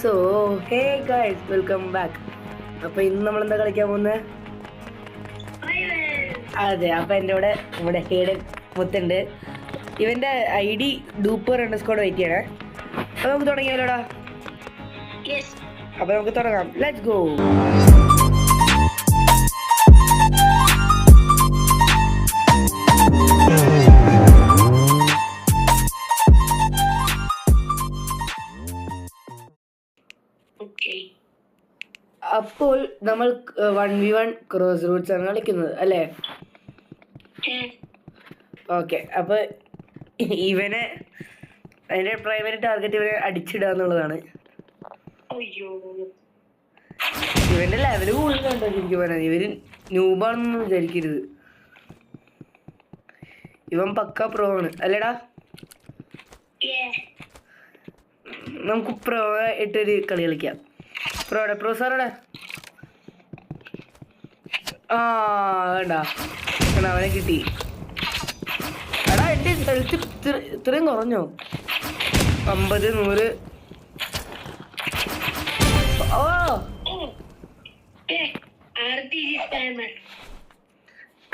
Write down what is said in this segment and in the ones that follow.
So hey guys, welcome back. അപ്പൊ ഇന്ന് നമ്മൾ എന്താ കളിക്കാൻ പോകുന്നത്? അതെ, അപ്പൊ എൻ്റെ ഇവിടെ ഹേഡൻ മുത്തുണ്ട്. ഇവന്റെ ID ഡൂപ്പർ_വെയിറ്റ് ചെയ്യണേ. അപ്പൊ നമുക്ക് തുടങ്ങിയാലോടാ. അപ്പൊ നമുക്ക് തുടങ്ങാം. Let's go. അപ്പോൾ നമ്മൾ 1v1 ക്രോസ് റൂട്ട്സ് ആണ് കളിക്കുന്നത് അല്ലേ? ഓക്കെ, അപ്പൊ ഇവനെ അതിന്റെ പ്രൈമറി ടാർഗറ്റ് ഇവനെ അടിച്ചിടുക എന്നുള്ളതാണ്. ഇവന്റെ ലെവല് കൂടുതലുണ്ടോ ശരിക്കും പറഞ്ഞാൽ. ഇവര് ന്യൂബാണെന്നൊന്നും വിചാരിക്കരുത്. ഇവൻ പക്ക പ്രോ ആണ് അല്ലേടാ? നമുക്ക് പ്രോ ഇട്ടൊരു കളി കളിക്കാം. പ്രോ സാറോടെ വേണ്ട, അവനെ കിട്ടി. എടാ എൻ്റെ ഹെൽത്ത് ഇത്രയും കുറഞ്ഞോ? 50 100.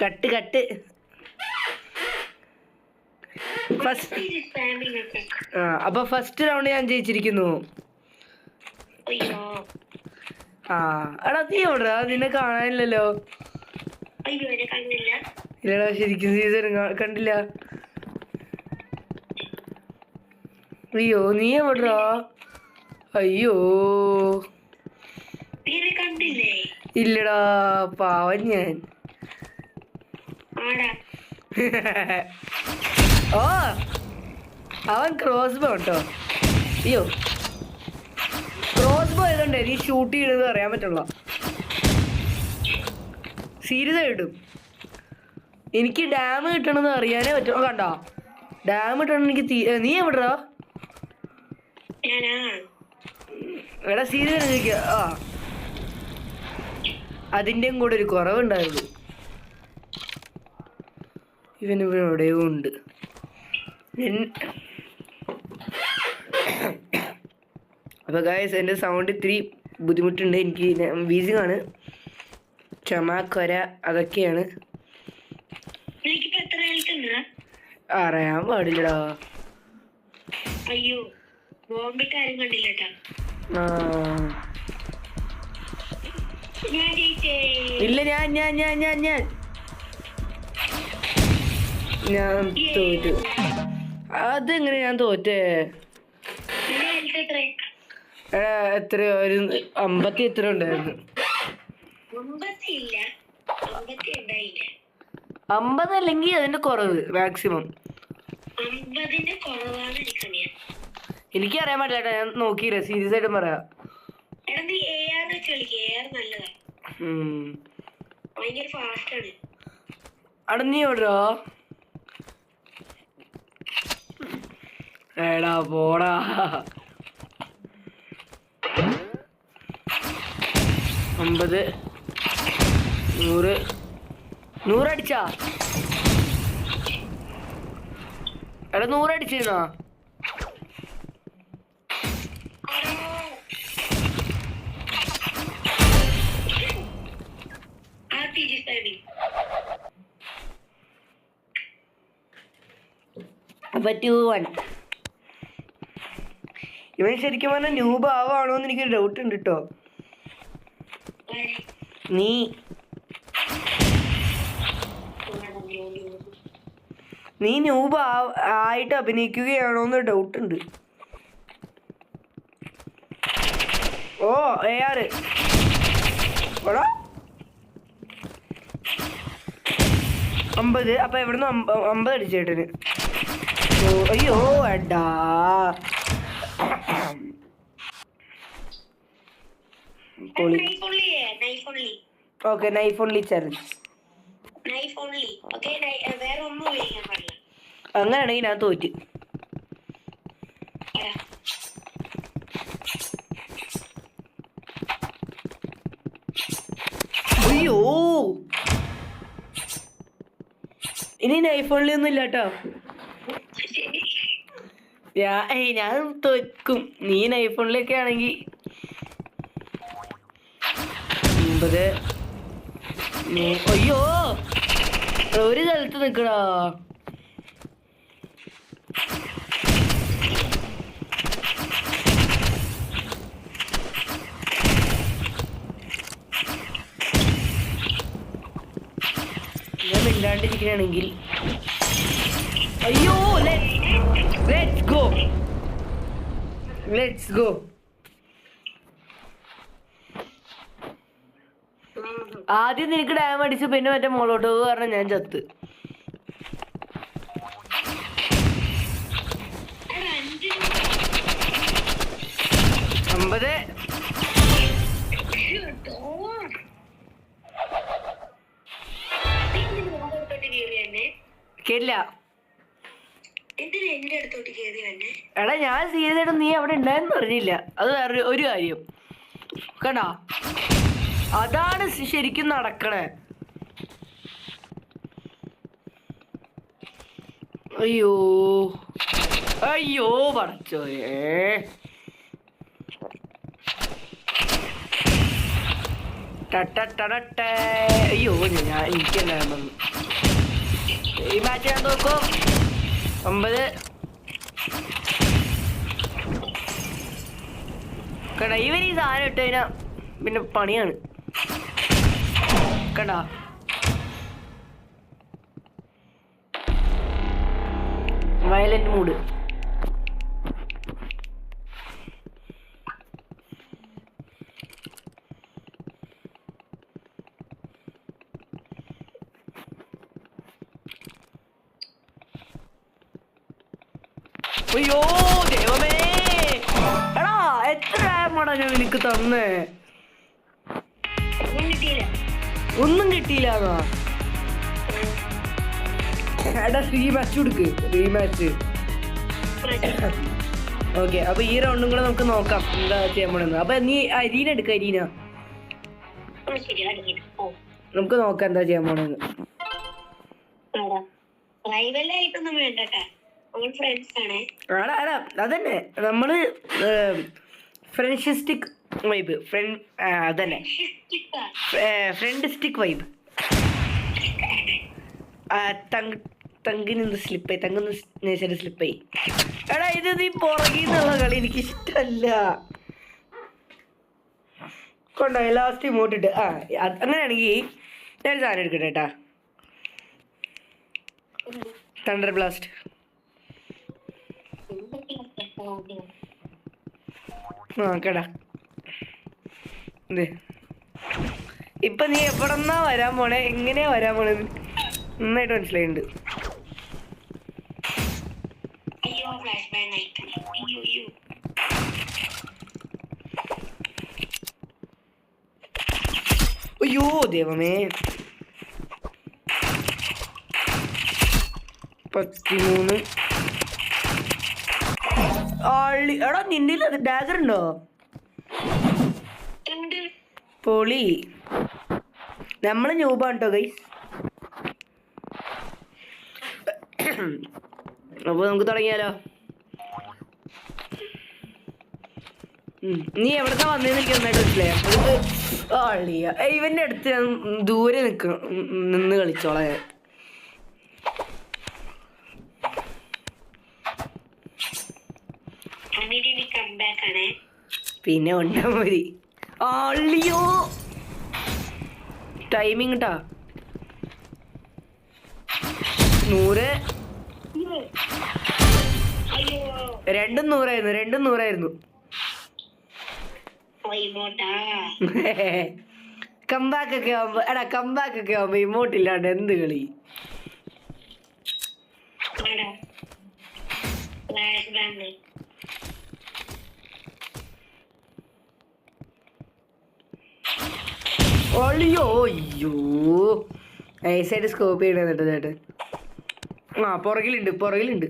കട്ട് അപ്പൊ ഫസ്റ്റ് റൗണ്ട് ഞാൻ ജയിച്ചിരിക്കുന്നു. എടാ നീ എവിടാ? നിന്നെ കാണാനില്ലല്ലോ. ഇല്ലടാ, ശരിക്കും സീസൺ കണ്ടില്ല. അയ്യോ, നീ എവിടാ? അയ്യോ ഇല്ലടാ, പാവൻ ഞാൻ. ഓ, അവൻ ക്രോസ് ബോ കേട്ടോ. അയ്യോ, ക്രോസ് ബോ ആയതുകൊണ്ട് നീ ഷൂട്ട് ചെയ്യണമെന്ന് അറിയാൻ പറ്റുള്ള. സീരിയസ് ആയിട്ടും എനിക്ക് ഡാം കിട്ടണമെന്ന് അറിയാനേ പറ്റുള്ളൂ. കണ്ടോ, ഡാം കിട്ടണം എനിക്ക്. നീ എവിടാ? എടാ സീരിയസ് ചോദിക്കുക. അതിൻ്റെയും കൂടെ ഒരു കുറവുണ്ടായിരുന്നു. ഇവനിവിടെയോ ഉണ്ട്. അപ്പൊ ഗായ്സ്, എൻ്റെ സൗണ്ട് ഇത്തിരി ബുദ്ധിമുട്ടുണ്ട്. എനിക്ക് വീസിങ് ആണ്, ചുമ അതൊക്കെയാണ്. അറിയാൻ പാടില്ലടാ. ഇല്ല, ഞാൻ തോറ്റു. അതെങ്ങനെ ഞാൻ തോറ്റേ? എത്രയോ ഒരു 50 എത്ര ഉണ്ടായിരുന്നു. 50 അല്ലെങ്കിൽ അതിന്റെ കുറവ് മാക്സിമം. എനിക്കറിയാൻ പറ്റില്ല, ഞാൻ നോക്കിയില്ല. സീരിയസ് ആയിട്ടും പറയാം. അവിടെ നീ എവിടാ? എടാ പോടാ. 50 100 അടിച്ചാ? എടാ 100 അടിച്ചിരുന്നോ? അപ്പൊ 2-1. ഇവൻ ശരിക്കും പറഞ്ഞാൽ ന്യൂബ് ആവാണോന്ന് എനിക്കൊരു ഡൗട്ട് ഉണ്ട് കേട്ടോ. നീ ന്യൂബ് ആയിട്ട് അഭിനയിക്കുകയാണോന്ന് ഡൗട്ട് ഉണ്ട്. ഓ AR 50. അപ്പൊ എവിടുന്ന് 50 അടിച്ചേട്ടന്? അയ്യോ എടാ. Okay, knife only challenge. അങ്ങനെയാണെങ്കിൽ ഞാൻ തോറ്റ്. അയ്യോ, ഇനി നൈഫ് ഓൺലി ഒന്നും ഇല്ല കേട്ടോ. ഞാൻ തോൽക്കും. നീ നൈഫ് ഓൺലി ഒക്കെ ആണെങ്കിൽ 9. അയ്യോ ഒരു സ്ഥലത്ത് നിക്കടാ. ഞാൻ മിണ്ടാണ്ടിരിക്കുകയാണെങ്കിൽ അയ്യോ ലെറ്റ്സ് ഗോ. ആദ്യം നിനക്ക് ഡാം അടിച്ചു, പിന്നെ മറ്റേ മോളോട്ട് കാരണം ഞാൻ ചത്ത്. അമ്പത്. കേട്ടില്ല. എടാ ഞാൻ സീരിയസ് ആയിട്ട് നീ അവിടെ ഉണ്ടായെന്ന് പറഞ്ഞില്ല. അത് വേറെ ഒരു കാര്യം കണ്ടാ. അതാണ് ശരിക്കും നടക്കണേ. അയ്യോ അയ്യോ പടച്ചോനെ. അയ്യോ ഞാൻ എനിക്കുണ്ടായിരുന്നു ഈ മാച്ച് ഞാൻ നോക്കും. 9 കണ്ടാ. ഇവൻ ഈ സാധനം ഇട്ട് കഴിഞ്ഞാ പിന്നെ പണിയാണ് കണ്ടാ. Violent mood. അയ്യോ ദൈവമേ. എടാ എത്ര ആയമാടാ ഞാൻ എനിക്ക് തന്നേ. ഒന്നും കിട്ടിയില്ലാന്നാ. എടാ റീമാച്ച് കൊടുക്ക്, റീമാച്ച്. ഓക്കെ അപ്പൊ ഈ റൗണ്ടും കൂടെ നമുക്ക് നോക്കാം എന്താ ചെയ്യാൻ പോണെന്ന്. അപ്പൊ നീ അരീന എടുക്ക. അരീന നമുക്ക് നോക്കാം എന്താ ചെയ്യാൻ പോണെന്ന്. അതന്നെ നമ്മള് ഫ്രണ്ട്ഷിസ്റ്റിക് വൈബ്. അതന്നെ ഫ്രണ്ട്സ്റ്റിക് വൈബ്. തങ്കിന് സ്ലിപ്പായി, തങ്കൊന്ന് നേച്ചറി സ്ലിപ്പായി. എടാ ഇത് നീ പുറകിന്നുള്ള കളി എനിക്ക് ഇഷ്ടല്ല. കൊണ്ടായി ലാസ്റ്റ് ഇമോട്ടിട്ട്. അങ്ങനെയാണെങ്കിൽ ഞാൻ സാധനം എടുക്കട്ടെ കേട്ടാ. Thunder blast. കേടാ ഇപ്പൊ നീ എവിടെന്നാ വരാൻ പോണേ, എങ്ങനെയാ വരാൻ പോണേ നന്നായിട്ട് മനസ്സിലായിട്ടുണ്ട്. അയ്യോ ദൈവമേ. 13. എടാ നിന്റെ അത് ഡാഗർ ഉണ്ടോ? പൊളി. നമ്മള് ന്യൂബാണ് കേട്ടോ ഗൈസ്. അപ്പൊ നമുക്ക് തുടങ്ങിയാലോ. നീ എവിടുന്നാ വന്നേന്ന് എനിക്ക് നന്നായിട്ട് മനസ്സിലായ. ഇവന്റെ അടുത്ത് ഞാൻ ദൂരെ നിന്ന് കളിച്ചോളാം ഞാൻ. പിന്നെ ഉണ്ടാ മതി. അള്ളിയോ ടൈമിങ് ട്ടാ. 100. രണ്ടും 100ആയിരുന്നു. കംബാക്ക് ഒക്കെ ആവുമ്പോ ഇമോട്ടില്ലാണ്ട് എന്ത് കളി. അയ്യോ ഐസൈഡ് സ്കോപ്പ് ചെയ്യണ ചേട്ടൻ. പുറകിലുണ്ട്.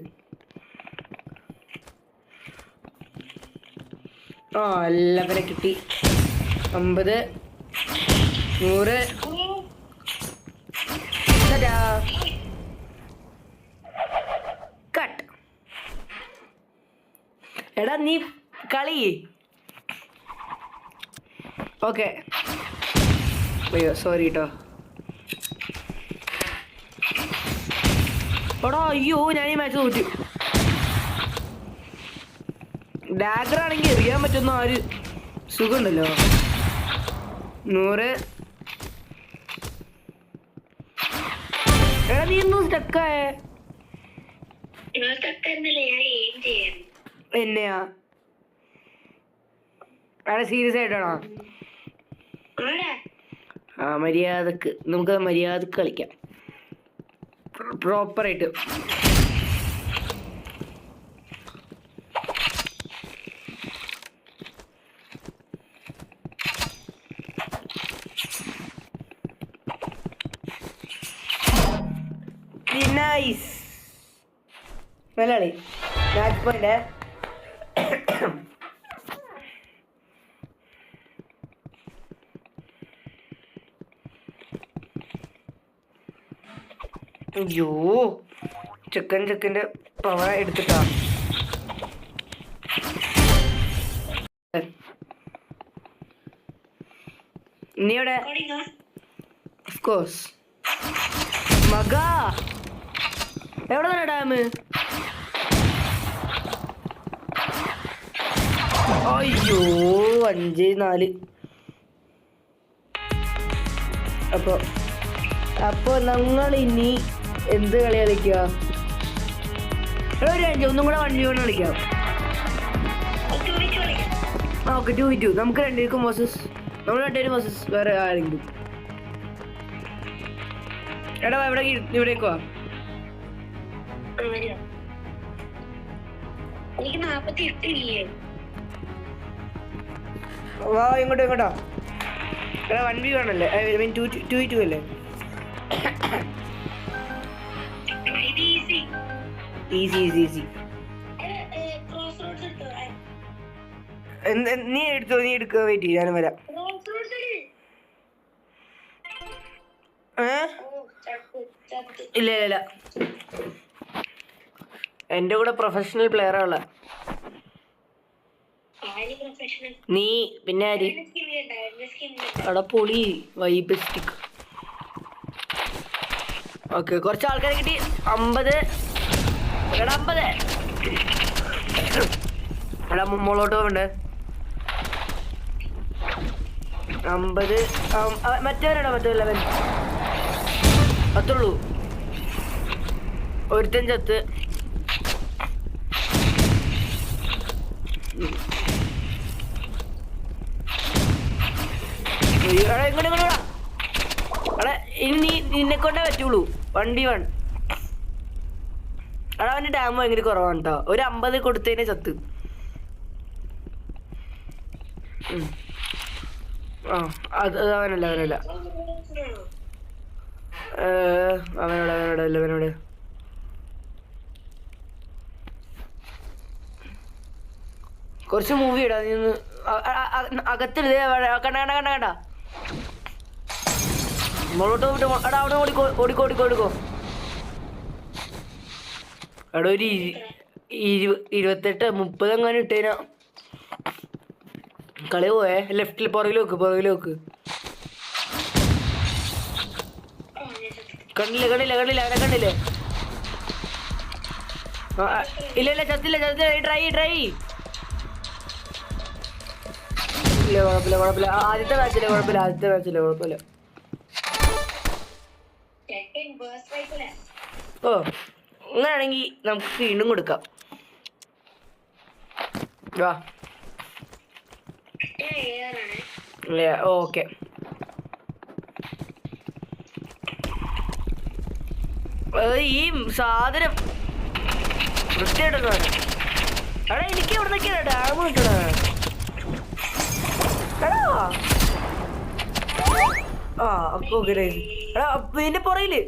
എല്ലാവരെ കിട്ടി. 50, 100. കട്ട്. എടാ നീ കളി. ഓക്കെ അയ്യോ സോറി കേട്ടോ. എടാ അയ്യോ ഞാൻ ഈ മാച്ച് തോറ്റു. ഡാഗർ ആണെങ്കിൽ എറിയാൻ പറ്റുന്ന ആ ഒരു സുഖമുണ്ടല്ലോ. 100. എടാ നീ ഒന്നും സ്റ്റക്കായേ? എന്നെയാ? അവിടെ സീരിയസ് ആയിട്ടാണോ? ആ മര്യാദക്ക് നമുക്ക് മര്യാദക്ക് കളിക്കാം പ്രോപ്പറായിട്ട്. നൈസ് നല്ല കളി. Match point. അയ്യോ ചെക്കൻ്റെ പവർ എടുത്തിട്ടാ. നീ എവിടെ? ഓഫ്കോഴ്സ് മക എവിടെ തന്നെ ഡാം? അയ്യോ 5-4. അപ്പൊ ഞങ്ങൾ ഇനി എന്ത് കളി കളിക്കുക? ഒരു 5 ഒന്നും കൂടെ 1v1 കളിക്കാം. Okay 2v2. നമുക്ക് രണ്ടുപേർക്കും വേഴ്സസ് നമ്മൾ രണ്ടുപേരും വേഴ്സസ് വേറെ ആരെങ്കിലും. എടാ ഇവിടേക്ക് വാ. വാ ഇങ്ങോട്ടോ. എടാ 1v1 അല്ലേ? 2v2 അല്ലേ? ഈസി. നീ എടുക്കുക. വെയിറ്റ് ചെയ്യ, ഞാനും വരാം. ഇല്ല എന്റെ കൂടെ പ്രൊഫഷണൽ പ്ലെയറാ ഉള്ള. നീ പിന്നെ ആര്? അവിടെ പൊളി വൈബസ്റ്റിക്. ഓക്കെ കുറച്ച് ആൾക്കാരെ കിട്ടി. 50. എടാ 50. എടാ മുകളോട്ട് പോകണ്ടേ? 50. മറ്റവരാണോ? മറ്റേ 11. അത്രയുള്ളൂ. ഒരുത്തൻ ചത്ത്. ഇനി നിന്നെ കൊണ്ടേ പറ്റുള്ളൂ. 1v1. എടാ അവന്റെ ഡാം ഭയങ്കര കുറവാണ് കേട്ടോ. ഒരു 50 കൊടുത്തതിനെ ചത്ത്. അവനല്ല അവനോട് കുറച്ച് മൂവി ഇടാ. നീ ഒന്ന് അകത്തിരുത്. കണ്ട മുകളോട്ട് പോയിട്ട് എടാ അവിടെ ഓടിക്കോ. എടാ ഒരു 28-30 എങ്ങനെ ഇട്ടേനാ. കളി പോയേ. ലെഫ്റ്റിൽ പുറകിൽ നോക്ക്. കണ്ടില്ലേ അവനെ കണ്ടില്ലേ? ഇല്ല ചത്തില്ല. ട്രൈ ഇല്ല കുഴപ്പമില്ല. ആദ്യത്തെ മാച്ചിലെ കുഴപ്പമില്ല. ഓ അങ്ങനെയാണെങ്കിൽ നമുക്ക് വീണ്ടും കൊടുക്കാം. വാ ഓക്കെ. ഈ സാധനം വൃത്തിയായിട്ടൊക്കെ. എടാ എനിക്ക് എവിടെ നിൽക്കാ ഡാം കിട്ടണ? എടാ ഇതിന്റെ പുറയില്.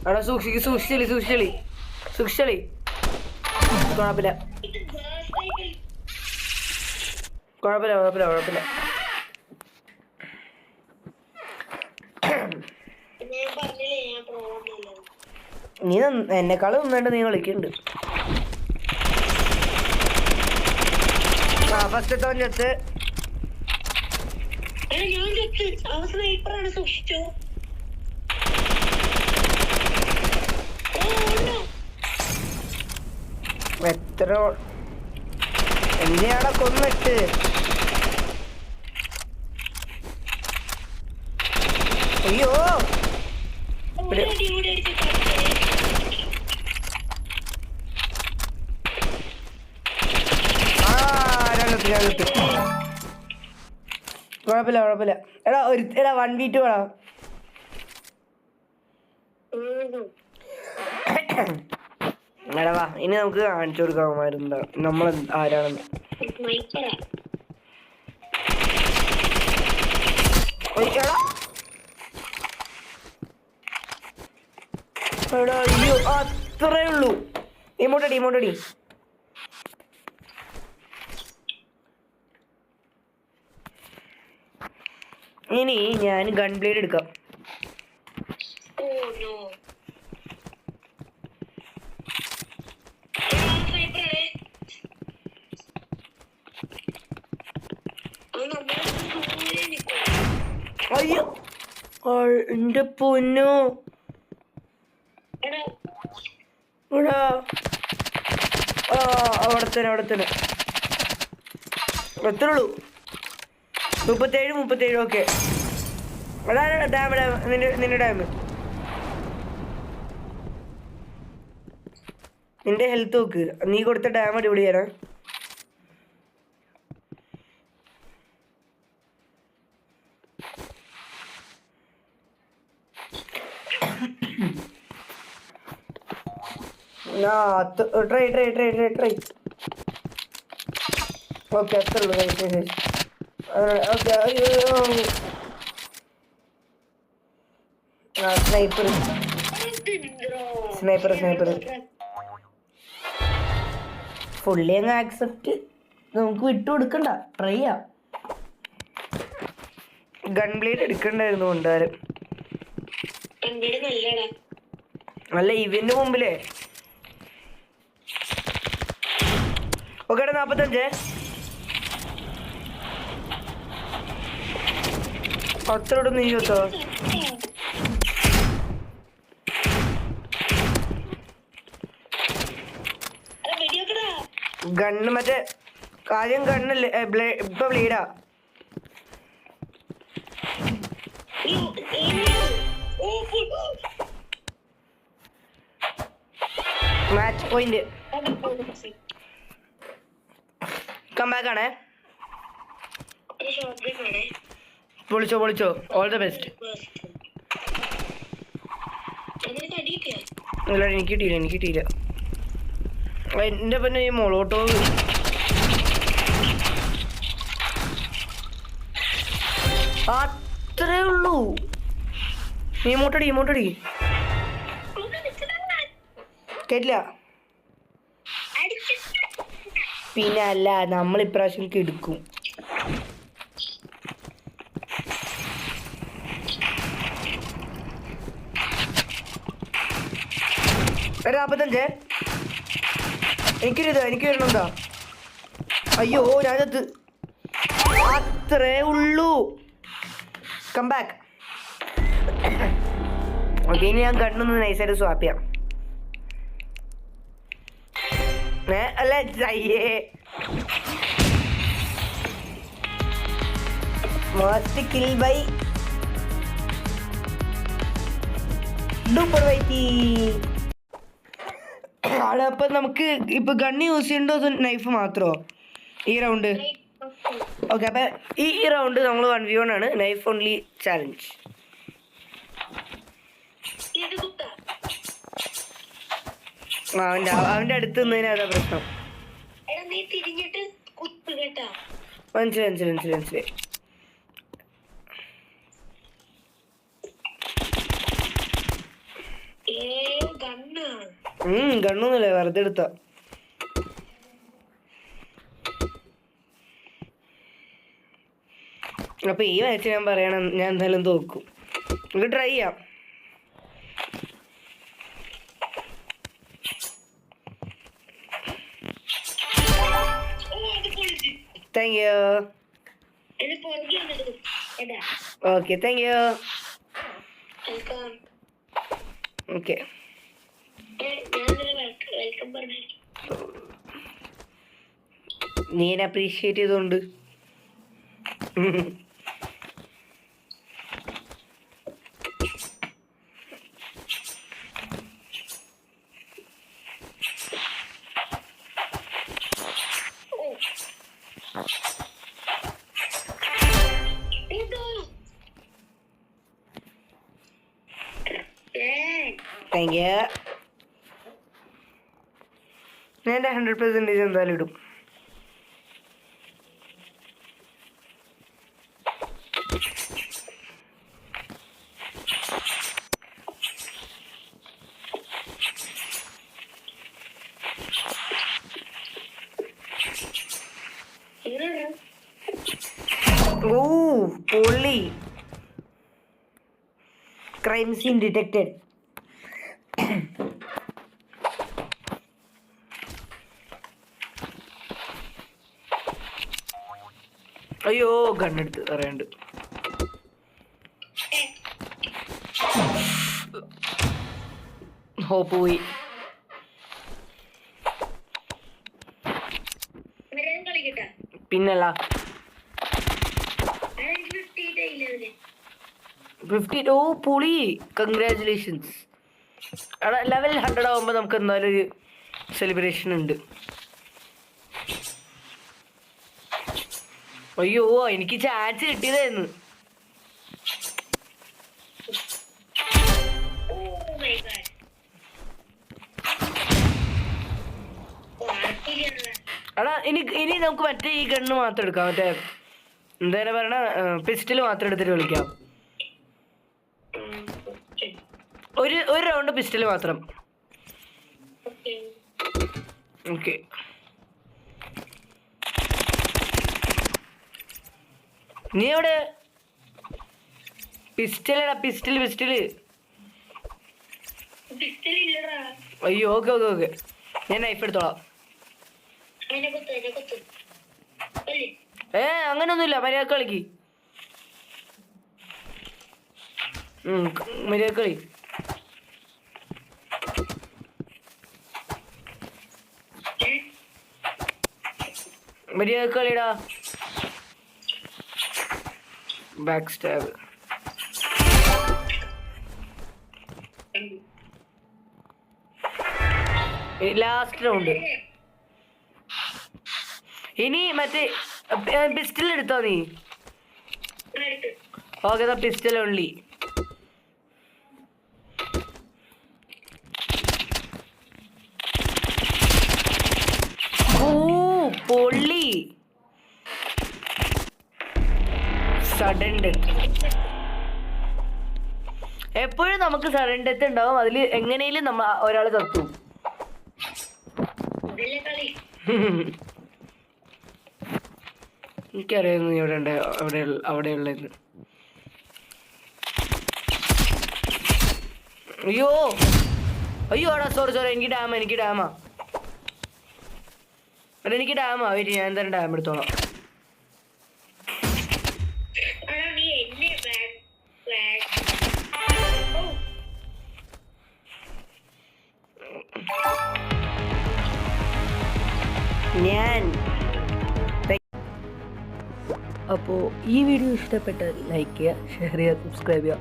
എടാ സൂക്ഷിച്ചളി. കുഴപ്പമില്ല. നീ എന്നെക്കാളും നന്നായിട്ട് നീ കളിക്കുന്നുണ്ട്. ഫസ്റ്റത്തെ ചത്ത്. എത്ര എന്നെയാടെ കൊന്നിട്ട് അയ്യോ കുഴപ്പമില്ല കുഴപ്പമില്ല. എടാ എടാ 1v2 എടാ. എടാ വാ ഇനി നമുക്ക് കാണിച്ചു കൊടുക്കാമായിരുന്ന നമ്മൾ ആരാണെന്ന്. എടാ അയ്യോ അത്രേ ഉള്ളൂ. ഇമോട്ടടി ഇമോട്ടടി. ഇനി ഞാൻ ഗൺ ബ്ലേഡ് എടുക്കാം. അയ്യോ എന്റെ പൊന്നോ. അവിടെ തന്നെ എത്ര ഉള്ളൂ? 37 ഓക്കെ. അതാണ് ഡാം നിന്റെ ഡാം. നിന്റെ ഹെൽത്ത് നോക്ക്. നീ കൊടുത്ത ഡാം അടിപൊളിയാണ്. ട്രൈ ഓക്കെ അത്ര ഉള്ളൂ. ഓക്കെ അയ്യോ സ്നൈപ്പർ ഫുള്ളി അങ്ങ് ആക്സെപ്റ്റ് നമുക്ക് വിട്ടു കൊടുക്കണ്ട. ട്രൈ ചെയ്യാം. ഗൺ ബ്ലേഡ് എടുക്കണ്ടായിരുന്നു കൊണ്ടാരും. അല്ല ഇവന്റെ മുമ്പിലേ. ഓക്കെ 45 അത്രോട് നീ ചോത്തോ. ഗണ്ണ് മറ്റേ കാര്യം ഗണ്ണല്ലേ ഇപ്പൊ ബ്ലേഡാ. Match point. കംബാക്ക് ആണേ. പൊളിച്ചോ ഓൾ ദ ബെസ്റ്റ്. ഇല്ല എനിക്ക് കിട്ടിയില്ല. എന്റെ പിന്നെ ഈ മൊളോട്ടോ അത്രേ ഉള്ളൂ. ഇമോട്ടടി കേട്ടില്ല. പിന്നെ അല്ല നമ്മൾ ഇപ്രാവശ്യം എടുക്കും. ഒരു 45 എനിക്ക് വരണമെന്താ. അയ്യോ ഞാനത് അത്രേ ഉള്ളൂ. കംബാക്ക്. ഓക്കെ ഇനി ഞാൻ കണ്ണൊന്ന് നൈസായിട്ട് സ്വാപ്പ് ചെയ്യാം. അല്ല അയ്യേ മസ്റ്റ് കിൽ ബൈ ഡൂപ്പർ വൈറ്റി. അപ്പൊ നമുക്ക് ഇപ്പൊ ഗണ്ണ് യൂസ് ചെയ്യണ്ടോ നൈഫ് മാത്രമോ ഈ റൗണ്ട്? ഓക്കെ അപ്പൊ ഈ റൗണ്ട് നമ്മൾ 1v1 ആണ്. Knife only challenge. അവന്റെ അടുത്ത് നിന്നതിന് അതാ പ്രശ്നം. മനസ്സിലായി. ഗണ്ണൊന്നുമില്ല വെറുതെ എടുത്ത. അപ്പൊ ഈ മാച്ച് ഞാൻ പറയണം, ഞാൻ എന്തായാലും തോക്കും. നമുക്ക് ട്രൈ ചെയ്യാം. Thank you. Okay thank you. Okay നീ എന്നെ അപ്രീഷിയേറ്റ് ചെയ്തോണ്ട്. Thank you. ഞാൻ എൻ്റെ 100% എന്തായാലും ഇടും. ഓ പൊള്ളി. Crime scene detected. അയ്യോ ഗണ്ണെടുത്ത് അറിയാണ്ട്. ഓ പോയി. പിന്നല്ല 50. ഓ പൊളി, കൺഗ്രാജുലേഷൻസ്. അവിടെ ലെവൽ 100 ആവുമ്പോൾ നമുക്ക് എന്തായാലും ഒരു സെലിബ്രേഷൻ ഉണ്ട്. അയ്യോ എനിക്ക് ചാൻസ് കിട്ടിയതായിരുന്നു. എടാ ഇനി നമുക്ക് മറ്റേ ഈ ഗണ്ണ് മാത്രം എടുക്കാം. മറ്റേ എന്തായാലും പറയണ പിസ്റ്റൽ മാത്രം എടുത്തിട്ട് കളിക്കാം. ഒരു റൗണ്ട് പിസ്റ്റൽ മാത്രം. ഓക്കെ നീ എവിടെ? പിസ്റ്റലടാ പിസ്റ്റൽ. അയ്യോ ഓക്കെ ഓക്കെ ഓക്കെ ഞാൻ നൈഫ് എടുത്തോളാം. അങ്ങനൊന്നുമില്ല, മര്യാദ കളിക്ക്. മര്യാദ കളി. മര്യാദ കളിടാ. Back stab. Last round. ഇനി മറ്റേ പിസ്റ്റൽ എടുത്തോ നീ? Okay pistol only. ഓ പൊള്ളി. Sudden death. എപ്പോഴും നമുക്ക് സഡൻ ഡെത്ത് ഉണ്ടാവും. അതിൽ എങ്ങനെയും നമ്മ ഒരാൾ തത്തും. എനിക്കറിയാം നീ ഇവിടെ ഉണ്ട്, അവിടെയുള്ളതെന്ന്. അയ്യോ ആടാ സോറി എനിക്ക് ഡാമാ എനിക്ക് ഡാമാ വെയിറ്റ്. ഞാൻ എന്തായാലും ഡാം എടുത്തോളാം. അപ്പോൾ ഈ വീഡിയോ ഇഷ്ടപ്പെട്ടാൽ ലൈക്ക് ചെയ്യുക, ഷെയർ ചെയ്യുക, സബ്സ്ക്രൈബ് ചെയ്യുക.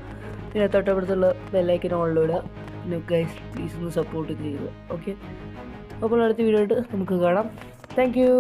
പിന്നെ തൊട്ടപ്പുറത്തുള്ള ബെല്ലൈക്കൻ ഓണിലിടുക. പിന്നെ ഗൈസ് പ്ലീസ് ഒന്ന് സപ്പോർട്ട് ചെയ്യുക. ഓക്കെ, അപ്പോൾ അടുത്ത വീഡിയോ ആയിട്ട് നമുക്ക് കാണാം. Thank you.